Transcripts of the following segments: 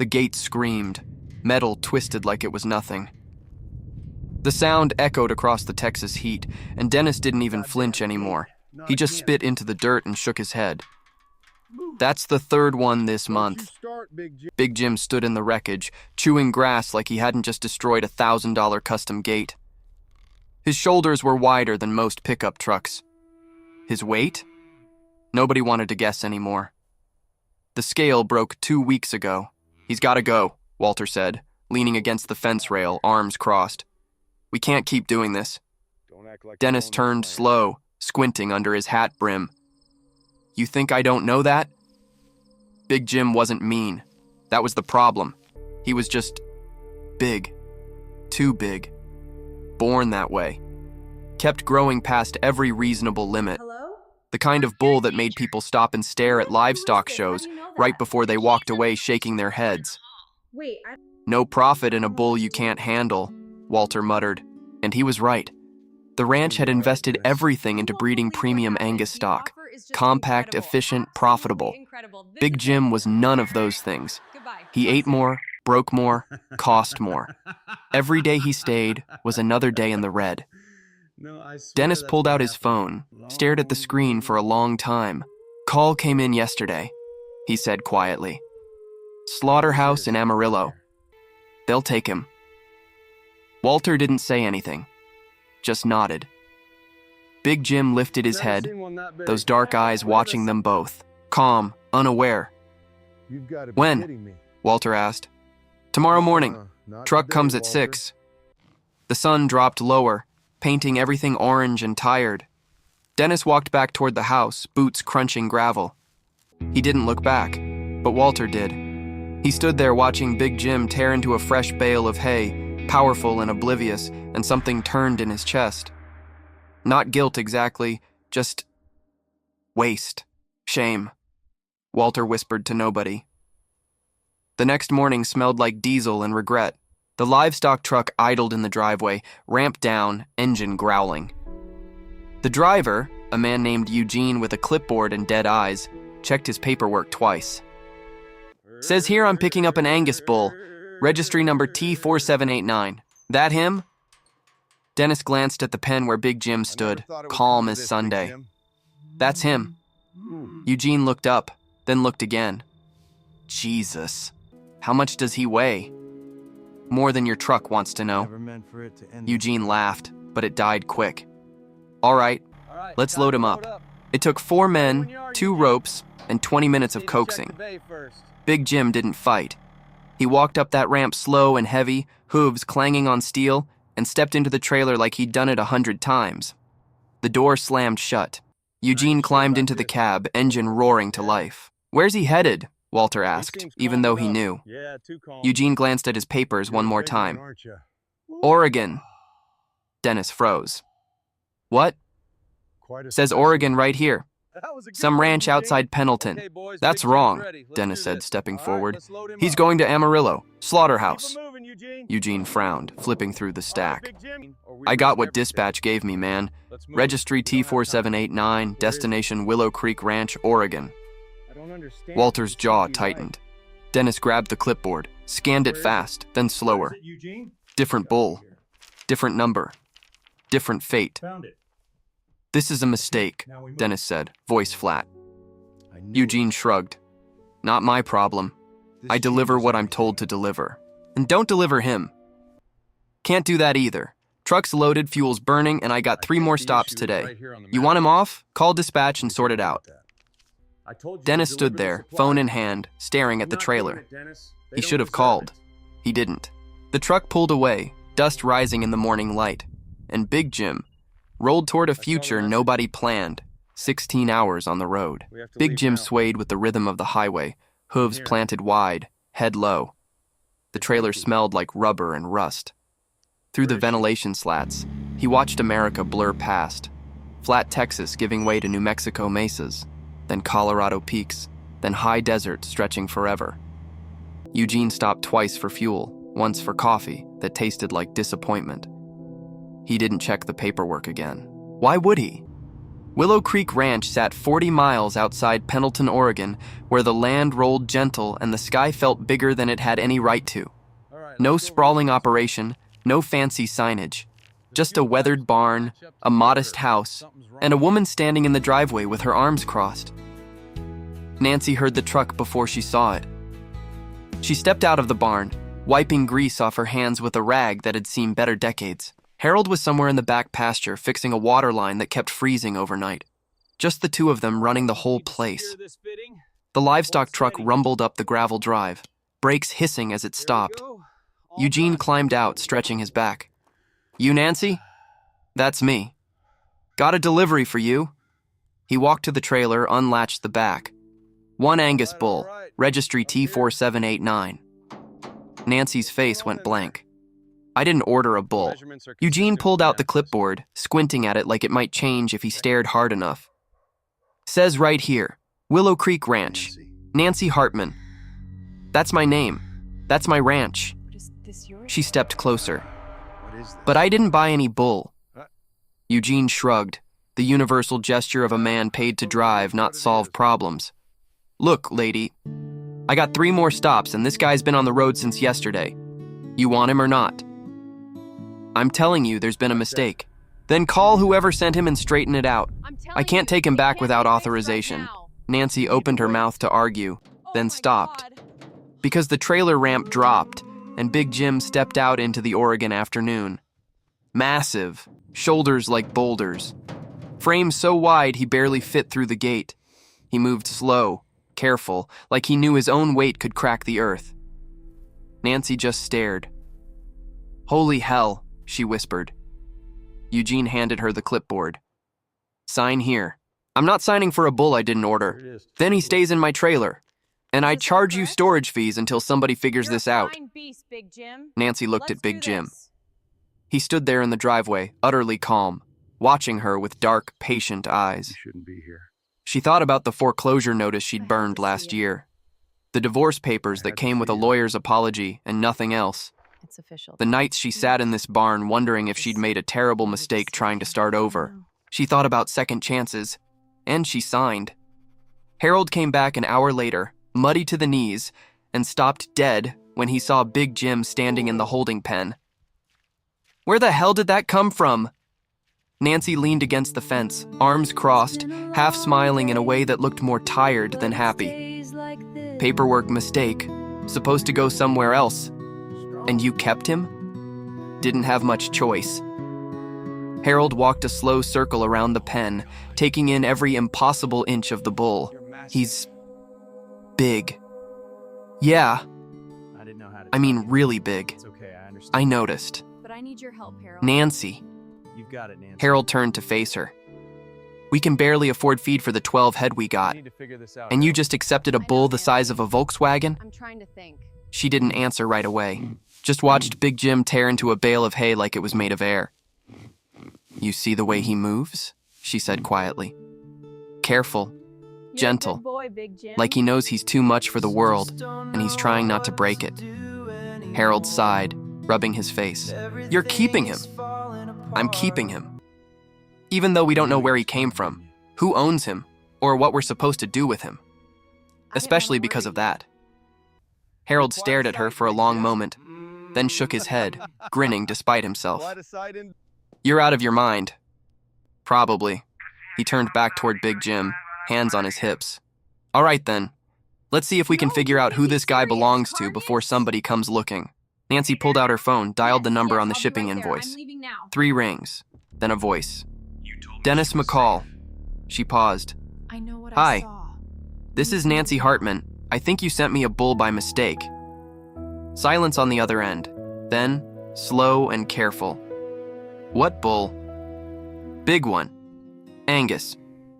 The gate screamed. Metal twisted like it was nothing. The sound echoed across the Texas heat, and Dennis didn't even flinch anymore. He just spit into the dirt and shook his head. That's the third one this month. Big Jim stood in the wreckage, chewing grass like he hadn't just destroyed a $1,000 custom gate. His shoulders were wider than most pickup trucks. His weight? Nobody wanted to guess anymore. The scale broke 2 weeks ago. He's gotta go, Walter said, leaning against the fence rail, arms crossed. We can't keep doing this. Dennis turned slow, squinting under his hat brim. You think I don't know that? Big Jim wasn't mean. That was the problem. He was just big. Too big. Born that way. Kept growing past every reasonable limit. Hello? The kind of bull that made people stop and stare at livestock shows right before they walked away shaking their heads. Wait, No profit in a bull you can't handle, Walter muttered. And he was right. The ranch had invested everything into breeding premium Angus stock. Compact, efficient, profitable. Big Jim was none of those things. He ate more, broke more, cost more. Every day he stayed was another day in the red. Dennis pulled out his phone, stared at the screen for a long time. Call came in yesterday, he said quietly. Slaughterhouse in Amarillo. They'll take him. Walter didn't say anything, just nodded. Big Jim lifted his head, those dark eyes watching them both, calm, unaware. When? Walter asked. Tomorrow morning. Truck comes at 6. The sun dropped lower, painting everything orange and tired. Dennis walked back toward the house, boots crunching gravel. He didn't look back, but Walter did. He stood there watching Big Jim tear into a fresh bale of hay, powerful and oblivious, and something turned in his chest. Not guilt exactly, just waste, shame. Walter whispered to nobody. The next morning smelled like diesel and regret. The livestock truck idled in the driveway, ramp down, engine growling. The driver, a man named Eugene with a clipboard and dead eyes, checked his paperwork twice. Says here I'm picking up an Angus bull, registry number T4789. That him? Dennis glanced at the pen where Big Jim stood, calm as Sunday. That's him. Eugene looked up, then looked again. Jesus, how much does he weigh? More than your truck wants to know. Eugene laughed, but it died quick. All right, let's load him up. It took 4 men, 2 ropes, and 20 minutes of coaxing. Big Jim didn't fight. He walked up that ramp slow and heavy, hooves clanging on steel, and stepped into the trailer like he'd done it 100 times. The door slammed shut. Eugene climbed into the cab, engine roaring to life. Where's he headed? Walter asked, even though he knew. Eugene glanced at his papers one more time. Oregon. Dennis froze. What? Says Oregon right here. Some ranch outside Pendleton. That's wrong, Dennis said, stepping forward. He's going to Amarillo, slaughterhouse. Eugene frowned, flipping through the stack. I got what dispatch gave me, man. Registry T4789, destination Willow Creek Ranch, Oregon. Walter's jaw tightened. Dennis grabbed the clipboard, scanned it fast, then slower. Different bull, different number, different fate. This is a mistake, Dennis said, voice flat. Eugene shrugged. Not my problem. I deliver what I'm told to deliver. And don't deliver him. Can't do that either. Truck's loaded, fuel's burning, and I got 3 more stops today. You want him off? Call dispatch and sort it out. Dennis stood there, phone in hand, staring at the trailer. He should have called. He didn't. The truck pulled away, dust rising in the morning light, and Big Jim rolled toward a future nobody planned, 16 hours on the road. Big Jim swayed with the rhythm of the highway, hooves planted wide, head low. The trailer smelled like rubber and rust. Through the ventilation slats, he watched America blur past, flat Texas giving way to New Mexico mesas, then Colorado peaks, then high desert stretching forever. Eugene stopped twice for fuel, once for coffee that tasted like disappointment. He didn't check the paperwork again. Why would he? Willow Creek Ranch sat 40 miles outside Pendleton, Oregon, where the land rolled gentle and the sky felt bigger than it had any right to. No sprawling operation, no fancy signage. Just a weathered barn, a modest house, and a woman standing in the driveway with her arms crossed. Nancy heard the truck before she saw it. She stepped out of the barn, wiping grease off her hands with a rag that had seen better decades. Harold was somewhere in the back pasture fixing a water line that kept freezing overnight. Just the two of them running the whole place. The livestock truck rumbled up the gravel drive, brakes hissing as it stopped. Eugene climbed out, stretching his back. "You, Nancy?" "That's me." "Got a delivery for you." He walked to the trailer, unlatched the back. "One Angus bull, registry T4789. Nancy's face went blank. "I didn't order a bull." Eugene pulled out the clipboard, squinting at it like it might change if he stared hard enough. "Says right here, Willow Creek Ranch, Nancy Hartman. That's my name. That's my ranch." She stepped closer. "But I didn't buy any bull." Eugene shrugged, the universal gesture of a man paid to drive, not solve problems. "Look, lady, I got 3 more stops and this guy's been on the road since yesterday. You want him or not?" "I'm telling you there's been a mistake." "Then call whoever sent him and straighten it out. I can't take him back without authorization." Nancy opened her mouth to argue, then stopped. Because the trailer ramp dropped and Big Jim stepped out into the Oregon afternoon. Massive, shoulders like boulders. Frame so wide he barely fit through the gate. He moved slow, careful, like he knew his own weight could crack the earth. Nancy just stared. "Holy hell," she whispered. Eugene handed her the clipboard. "Sign here." "I'm not signing for a bull I didn't order. Then he stays in my trailer. And I charge you storage fees until somebody figures this out." Nancy looked at Big Jim. He stood there in the driveway, utterly calm, watching her with dark, patient eyes. "You shouldn't be here." She thought about the foreclosure notice she'd burned last year. The divorce papers that came with a lawyer's apology and nothing else. It's official. The nights she sat in this barn wondering if she'd made a terrible mistake trying to start over. She thought about second chances, and she signed. Harold came back an hour later, muddy to the knees, and stopped dead when he saw Big Jim standing in the holding pen. "Where the hell did that come from?" Nancy leaned against the fence, arms crossed, half smiling in a way that looked more tired than happy. "Paperwork mistake. Supposed to go somewhere else. And you kept him?" "Didn't have much choice." Harold walked a slow circle around the pen, taking in every impossible inch of the bull. "He's big." "Yeah. I mean really big." "I noticed." But I need your help, Harold. "Nancy." You've got it, Nancy. Harold turned to face her. "We can barely afford feed for the 12 head we got. And you just accepted a bull the size of a Volkswagen?" I'm trying to think. She didn't answer right away. Just watched Big Jim tear into a bale of hay like it was made of air. "You see the way he moves?" she said quietly. "Careful, gentle, like he knows he's too much for the world, and he's trying not to break it." Harold sighed, rubbing his face. "You're keeping him." "I'm keeping him. Even though we don't know where he came from, who owns him, or what we're supposed to do with him. Especially because of that." Harold stared at her for a long moment, then shook his head, grinning despite himself. "You're out of your mind." "Probably." He turned back toward Big Jim, hands on his hips. "All right then. Let's see if we can figure out who this guy belongs to before somebody comes looking." Nancy pulled out her phone, dialed the number on the shipping invoice. 3 rings, then a voice. "Dennis McCall." She paused. I know what "Hi. I saw. This is Nancy Hartman. I think you sent me a bull by mistake." Silence on the other end. Then, slow and careful. "What bull?" "Big one. Angus.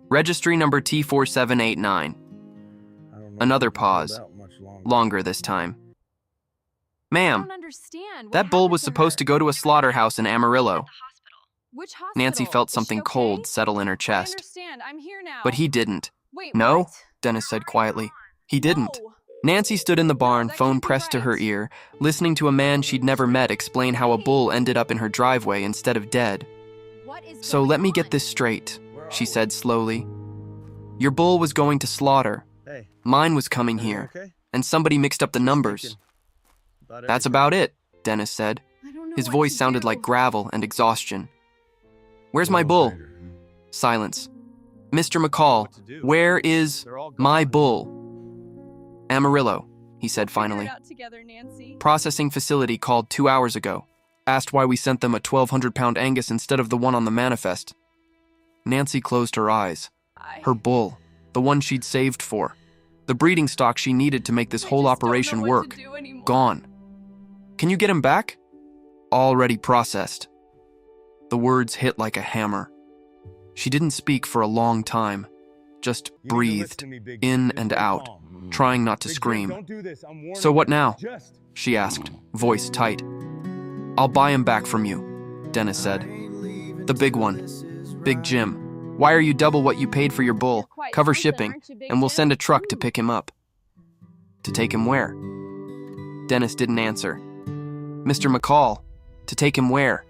Registry number T4789. Another pause. Longer this time. "Ma'am, that bull was supposed to go to a slaughterhouse in Amarillo." Which hospital? Nancy felt Is something she okay? cold settle in her I chest. understand. I'm here now. But he didn't. Wait, "No?" what? Dennis said quietly. "He didn't." No. Nancy stood in the barn, That phone can't be pressed to her right. ear, listening to a man she'd never met explain how a bull ended up in her driveway instead of dead. What is "So going let me on? get this straight. she said slowly. Your bull was going to slaughter. Hey, Mine was coming here, okay? and somebody mixed up the numbers. That's about it, Dennis said. I don't know His what voice to sounded do. like gravel and exhaustion. Where's my bull? Silence. Mr. McCall, where is my bull? Amarillo, he said Figure finally. it out together, Nancy. Processing facility called 2 hours ago. Asked why we sent them a 1,200-pound Angus instead of the one on the manifest. Nancy closed her eyes. Her bull, the one she'd saved for. The breeding stock she needed to make this whole operation work. Gone. Can you get him back? Already processed. The words hit like a hammer. She didn't speak for a long time, just breathed, in and out, trying not to scream. So what now? She asked, voice tight. I'll buy him back from you, Dennis said. The big one. Big Jim. Why are you double what you paid for your bull? Cover shipping, and we'll send a truck to pick him up. To take him where? Dennis didn't answer. Mr. McCall, to take him where?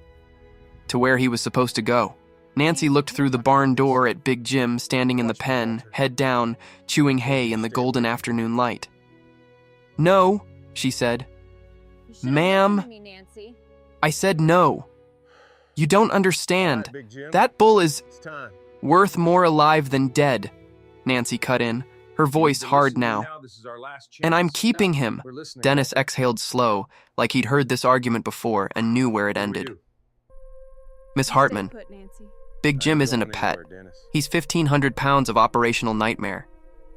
To where he was supposed to go. Nancy looked through the barn door at Big Jim standing in the pen, head down, chewing hay in the golden afternoon light. No, she said. Ma'am, I said no. You don't understand. That bull is worth more alive than dead, Nancy cut in, her voice hard now. And I'm keeping him. Dennis exhaled slow, like he'd heard this argument before and knew where it ended. Miss Hartman, Big Jim isn't a pet. He's 1,500 pounds of operational nightmare.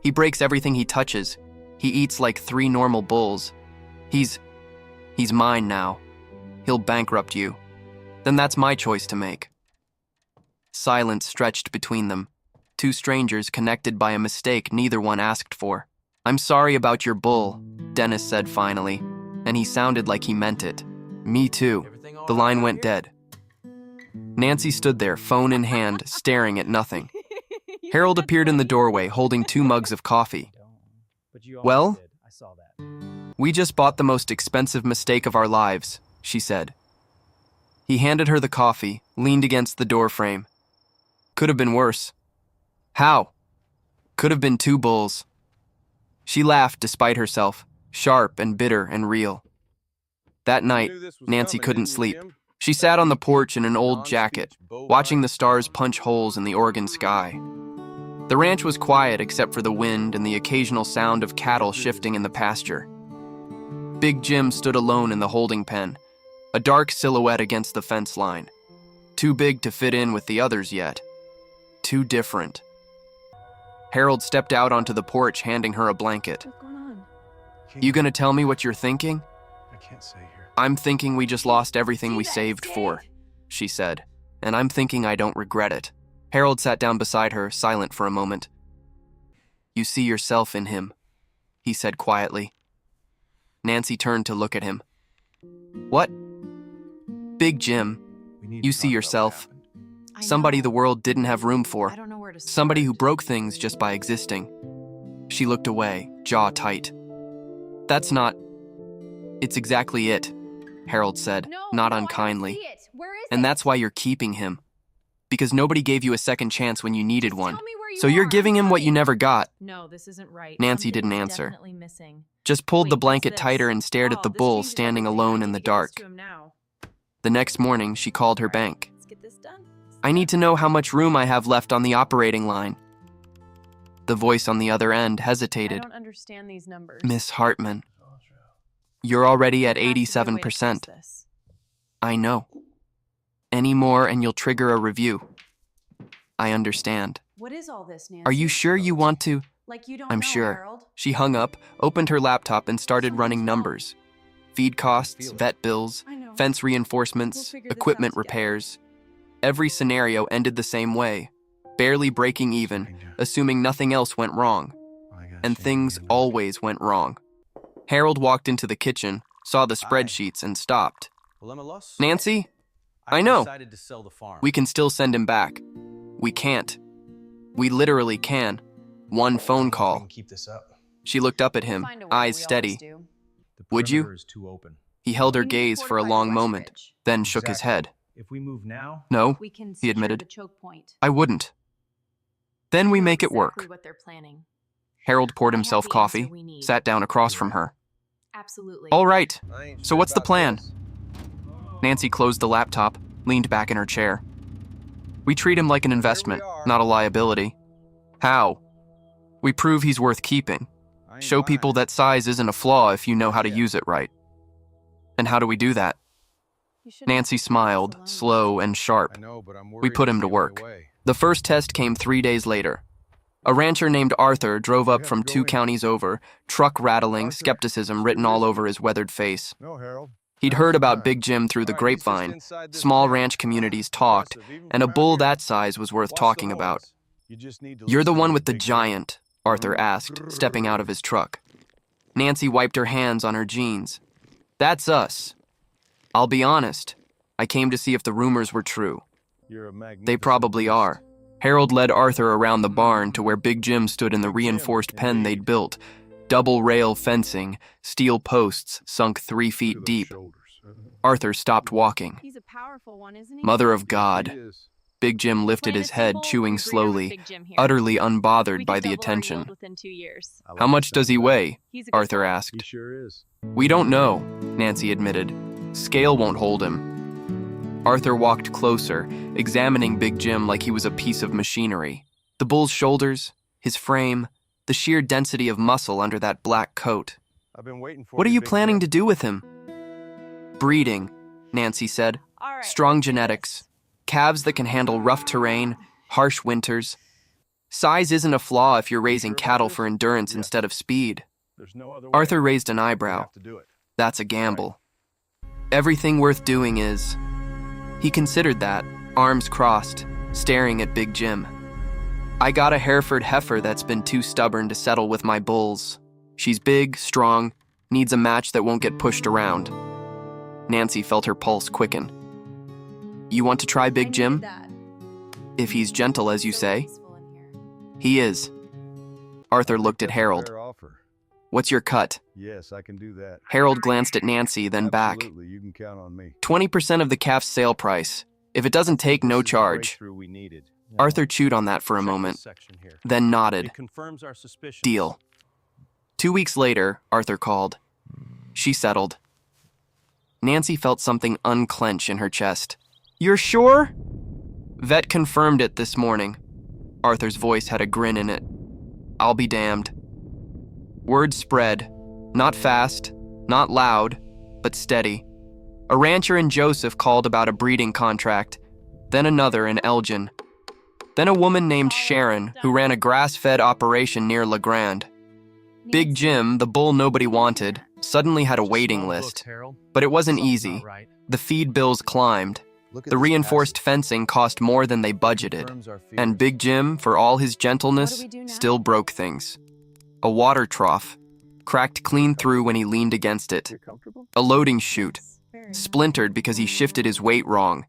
He breaks everything he touches. He eats like 3 normal bulls. He's mine now. He'll bankrupt you. Then that's my choice to make. Silence stretched between them. 2 strangers connected by a mistake neither one asked for. I'm sorry about your bull, Dennis said finally, and he sounded like he meant it. Me too. The line went dead. Nancy stood there, phone in hand, staring at nothing. Harold appeared in the doorway, holding 2 mugs of coffee. Well, we just bought the most expensive mistake of our lives, she said. He handed her the coffee, leaned against the doorframe. Could have been worse. How? Could have been 2 bulls. She laughed despite herself, sharp and bitter and real. That night, Nancy couldn't sleep. She sat on the porch in an old jacket, watching the stars punch holes in the Oregon sky. The ranch was quiet except for the wind and the occasional sound of cattle shifting in the pasture. Big Jim stood alone in the holding pen, a dark silhouette against the fence line. Too big to fit in with the others yet. Too different. Harold stepped out onto the porch, handing her a blanket. What's going on? You gonna tell me what you're thinking? I can't say here. I'm thinking we just lost everything we saved for, she said, and I'm thinking I don't regret it. Harold sat down beside her, silent for a moment. You see yourself in him, he said quietly. Nancy turned to look at him. What? Big Jim, you see yourself. Somebody the world didn't have room for. I don't know where to start. Somebody who broke things just by existing. She looked away, jaw tight. That's not... It's exactly it, Harold said, not unkindly. And that's why you're keeping him. Because nobody gave you a second chance when you needed one. So you're giving him what you never got. No, this isn't right. Nancy Something's didn't answer. definitely missing. Just pulled the Wait, blanket what's tighter this? and stared at the This bull changes standing everything. alone I in the need to get this dark. to him now. The next morning, she called her bank. Let's get this done. I need to know how much room I have left on the operating line. The voice on the other end I hesitated. don't understand these numbers. Miss Hartman, you're already at There has to be a way to fix 87%. this. I know. Any more and you'll trigger a review. I understand. What is all this, Nancy? Are you sure you want to? Like you don't I'm know, sure. Harold? She hung up, opened her laptop, and started running numbers. Feed costs, vet bills, I know. fence reinforcements, figure this equipment out together. repairs. Every scenario ended the same way, barely breaking even, assuming nothing else went wrong. And things always went wrong. Harold walked into the kitchen, saw the spreadsheets, and stopped. Nancy? I know. Decided to sell the farm. We can still send him back. We can't. We literally can. One phone We call. can keep this up. She looked up at him, Find a way, eyes we steady. always do. The Would you? perimeter is too open. He held her We need to gaze for a fortify long the moment, West Ridge. then shook his Exactly. head. If we move now, No, We can he admitted. secure the choke point. I wouldn't. Then we know make it exactly work. what they're planning. Harold poured I have himself the answer coffee, we need. sat down across from her. Absolutely. All right, I ain't so sure what's the about plan? this. Nancy closed the laptop, leaned back in her chair. We treat him like an investment, not a liability. How? We prove he's worth keeping. I ain't Show buying people it. that size isn't a flaw if you know how to Yeah. use it right. And how do we do that? You shouldn't have Nancy to do this smiled, alone. slow and sharp. I know, but I'm We worried put it's him to the only work. way. The first test came 3 days later. A rancher named Arthur drove up have from to go 2 in. counties over, truck rattling, Arthur, skepticism it's written your all business. over his weathered face. No, Harold. He'd Now's heard the about time. Big Jim through the All right, he's just grapevine. inside this Small pen. ranch communities talked, Impressive, even and a from bull around here. that size was worth Watch the talking about. horns. You just need to You're the listen one to with the Big Jim. giant, Arthur asked, stepping out of his truck. Nancy wiped her hands on her jeans. That's us. I'll be honest. I came to see if the rumors were true. You're a They magnificent probably beast. are. Harold led Arthur around the barn to where Big Jim stood in the Big Jim, reinforced pen indeed. they'd built. Double rail fencing, steel posts sunk 3 Look feet at those deep. shoulders. Arthur stopped walking. He's a powerful one, isn't he? Mother of Yes, God. he is. Big Jim lifted Plan his is head, simple, chewing we agree on slowly, Big Jim here. utterly We unbothered can by the double our yield attention. within 2 years. I like How much the does he sound of weigh? He's a good Arthur boy. that. asked. He sure is. We don't know, Nancy admitted. Scale won't hold him. Arthur walked closer, examining Big Jim like he was a piece of machinery. The bull's shoulders, his frame, the sheer density of muscle under that black coat. I've been waiting for What are you Big planning to Jim. do with him? Breeding, Nancy said. All right, Strong let's do genetics. this. Calves that can handle rough terrain, harsh winters. Size isn't a flaw if you're raising sure about cattle this? for endurance Yes. instead of speed. There's no other way. Arthur raised an You eyebrow. have to do it. That's a gamble. Everything worth doing is. He considered that, arms crossed, staring at Big Jim. I got a Hereford heifer that's been too stubborn to settle with my bulls. She's big, strong, needs a match that won't get pushed around. Nancy felt her pulse quicken. You want to try I Big needed Jim? that. If he's gentle as you So say. peaceful in here. He is. Arthur I think looked at that's a Harold. fair offer. What's your cut? Yes, I can do that. Harold glanced at Nancy, then back. Absolutely, you can count on me. 20% of the calf's sale price. If it doesn't take, no This is the charge. breakthrough we needed. Arthur chewed on that for a Check this moment, section here. then nodded. It confirms our suspicions. Deal. 2 weeks later, Arthur called. She settled. Nancy felt something unclench in her chest. You're sure? Vet confirmed it this morning. Arthur's voice had a grin in it. I'll be damned. Word spread. Not fast, not loud, but steady. A rancher in Joseph called about a breeding contract, then another in Elgin. Then a woman named Sharon who ran a grass-fed operation near La Grande. Big Nancy, Jim, the bull nobody wanted, suddenly had a Just waiting small books, list. Harold. But it wasn't Something's easy. not right. The feed bills climbed. Look at The this reinforced passage. fencing cost more than they budgeted. Confirms our And fears. Big Jim, for all his What gentleness, do we do now? still broke things. A water trough, cracked clean through when he leaned against it. You're comfortable? A loading chute, Yes, very. splintered because he shifted his weight wrong.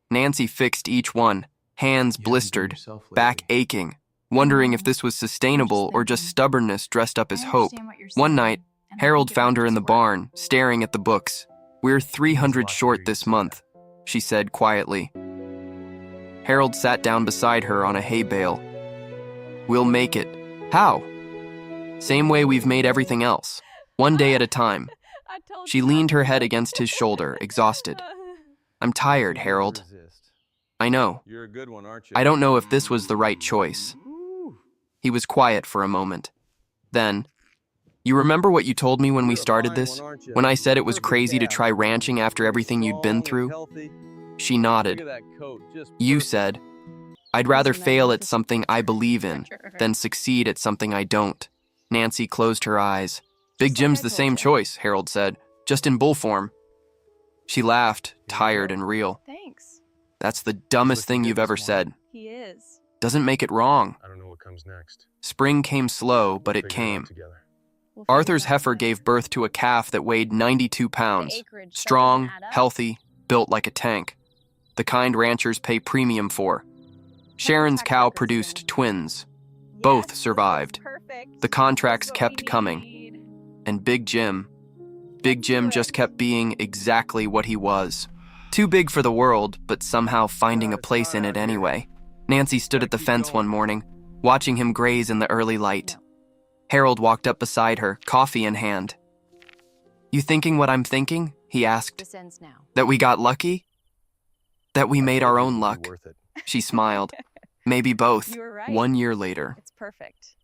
Nancy fixed each one, hands blistered, back aching, wondering if this was sustainable or just stubbornness dressed up as I hope. understand what you're One saying, night, and I Harold think it found her might in the just work. barn, staring at the books. We're 300 Lots of short reading, this yeah. month, she said quietly. Harold sat down beside her on a hay bale. We'll make it. How? Same way we've made everything else. One day at a time. I told She you leaned not her to. head against his shoulder, exhausted. I'm tired, Harold. Resist. I know. You're a good one, aren't you? I don't know if this was the right choice. Ooh. He was quiet for a moment. Then, you remember what you told me when we You're a started fine this? one, aren't you? When I said it was Perfect crazy to calf. try ranching after everything you'd been Strong and through? healthy. She Look nodded. at that coat, just You perfect. said, I'd rather Isn't that fail at magnificent? something I believe in than succeed at something I don't. Nancy closed her eyes. Big Just like Jim's I the told same you. choice, Harold said, just in bull form. She laughed, tired and real. Thanks. That's the dumbest looking thing good you've this ever morning. said. He is. Doesn't make it wrong. I don't know what comes next. Spring came slow, but it Figure out came. together. We'll figure Arthur's it out heifer together. gave birth to a calf that weighed 92 The pounds. acreage, that Strong, doesn't add up. healthy, built like a tank. The kind ranchers pay premium for. Sharon's tax cow records produced soon. twins. Both Yes, survived. perfect. The contracts This is what kept we coming. need. And Big Jim just kept being exactly what he was. Too big for the world, but somehow finding a place in it anyway. Nancy stood at the fence one morning, watching him graze in the early light. Harold walked up beside her, coffee in hand. "You thinking what I'm thinking?" he asked. This ends now. "That we got lucky? That we made our own luck?" Worth it. She smiled. "Maybe both." You were right. 1 year later. It's perfect.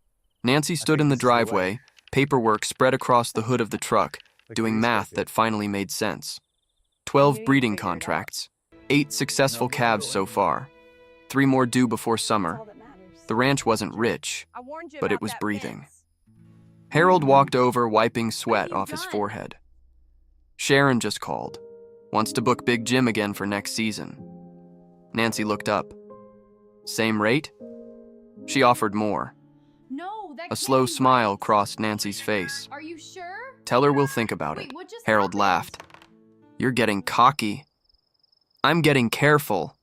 Nancy stood think in the this is the way. driveway, paperwork spread across the hood of the truck, Look doing at these math guys that finally made sense. 12 You breeding figured it out. contracts, 8 successful calves so far, 3 more due before That's summer. all that matters. The ranch wasn't rich, I warned you but it about was that breathing. fence. Harold walked over, wiping sweat you off his done? forehead. "Sharon just called. Wants to book Big Jim again for next season." Nancy looked up. "Same rate?" She offered more. No, that A slow can't be smile right. crossed Nancy's face. Are you sure? "Tell her we'll think about Wait, it." what just Harold happened? laughed. "You're getting cocky." "I'm getting careful."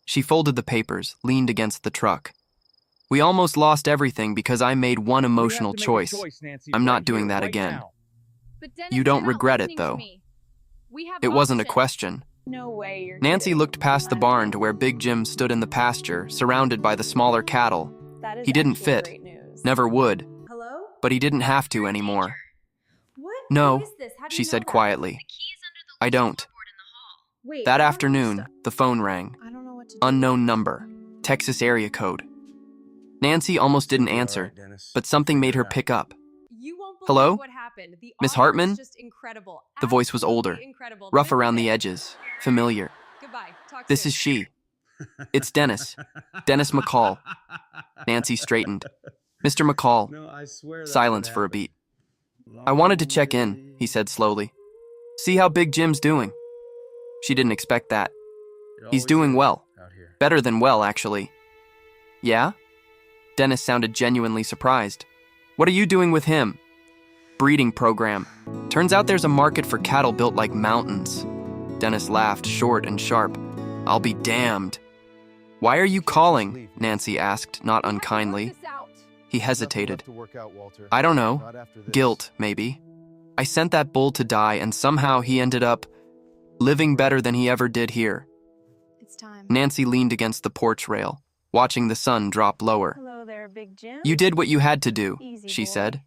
She folded the papers, leaned against the truck. "We almost lost everything because I made one emotional choice. I'm not doing that again." But Dennis, You don't you're not regret it, listening to though. me. We have It wasn't a options. question. No way you're Nancy kidding. looked past the barn to where Big Jim stood in the pasture, surrounded by the smaller cattle. That is He didn't actually fit. great news. Never would, Hello? but he didn't have to anymore. What? "No," Who is this? How do she you know said that? quietly. "I don't." Wait. That I don't afternoon, understand. the phone rang. I don't know what to do. Unknown number. Texas area code. Nancy almost didn't answer, but something made her pick up. You won't believe "Hello? what happened. The Miss offer Hartman?" is just incredible. The voice was older, Absolutely incredible. rough This is around the it. edges, familiar. Goodbye. Talk "This soon. is she. It's Dennis. Dennis McCall." Nancy straightened. "Mr. McCall." No, I swear. Silence for a beat. "I wanted to check in," he said slowly. "See how Big Jim's doing." She didn't expect that. "He's doing well. Out here. Better than well, actually." "Yeah?" Dennis sounded genuinely surprised. "What are you doing with him?" "Breeding program. Turns out there's a market for cattle built like mountains." Dennis laughed, short and sharp. "I'll be damned." "Why are you calling?" Nancy asked, not We have to work unkindly. this out. He Nothing hesitated. left to work out, Walter. "I don't know. Not after this. Guilt, maybe. I sent that bull to die, and somehow he ended up living better than he ever did here." It's time. Nancy leaned against the porch rail, watching the sun drop lower. Hello there, Big Jim. "You did what you had to do," Easy, she boy. said.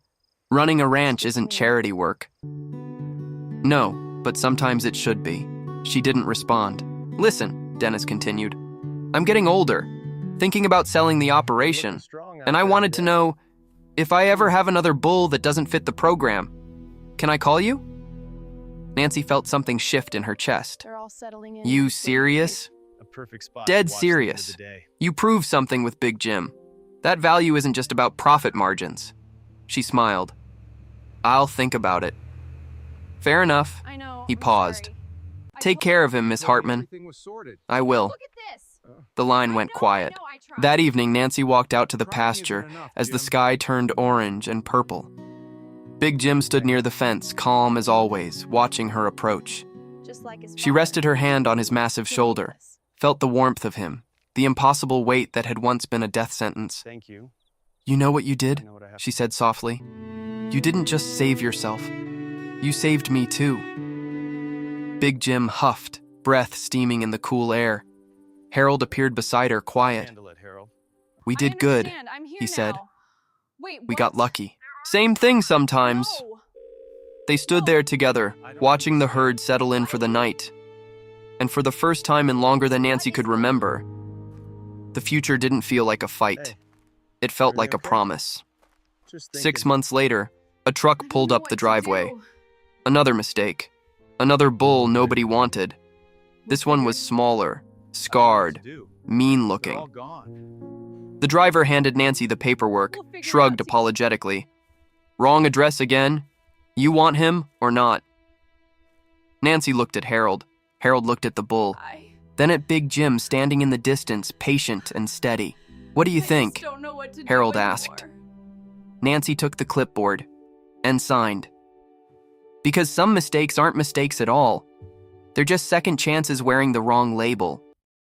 "Running a ranch Just isn't me. charity work." "No, but sometimes it should be." She didn't respond. "Listen," Dennis continued. "I'm getting older, thinking about selling the operation, Looking strong out and I there, wanted to Dad. know if I ever have another bull that doesn't fit the program. Can I call you?" Nancy felt something shift in her chest. They're all settling in. "You nicely. serious? A perfect spot. Dead to watch the end of serious. the day. You proved something with Big Jim. That value isn't just about profit margins." She smiled. "I'll think about it." "Fair enough." I know. He I'm paused. sorry. I "Take told care you. of him, Miss Well, Hartman." everything was sorted. "I will." Look at this. The line I went know, quiet. I know, I tried. That evening, Nancy walked out to the Trying isn't pasture enough, as the Jim. sky turned orange and purple. Big Jim stood near the fence, calm as always, watching her approach. Just like his She father. rested her hand on his massive shoulder, felt the warmth of him, the impossible weight that had once been a death sentence. Thank you. "You know what you I did?" know what I have she said softly. "You didn't just save yourself. You saved me too." Big Jim huffed, breath steaming in the cool air. Harold appeared beside her, quiet. Handle it, Harold. "We I did good," understand. I'm here he said. now. Wait, "We what? got lucky." Same thing sometimes. No. They stood there together, watching the herd settle in for the night. And for the first time in longer than Nancy could remember, the future didn't feel like a fight. Hey, It felt like a everything okay? promise. Just 6 thinking. months later, a I truck don't pulled know up what the to driveway. do. Another mistake. Another bull nobody wanted. This one was smaller, scarred, Do. They're all mean-looking. gone. The driver handed Nancy the paperwork, We'll figure it shrugged out together. apologetically. "Wrong address again? You want him or not?" Nancy looked at Harold. Harold looked at the bull. Then at Big Jim standing in the distance, patient and steady. "What do you I just think?" don't know what to do Harold anymore. asked. Nancy took the clipboard and signed. Because some mistakes aren't mistakes at all. They're just second chances wearing the wrong label.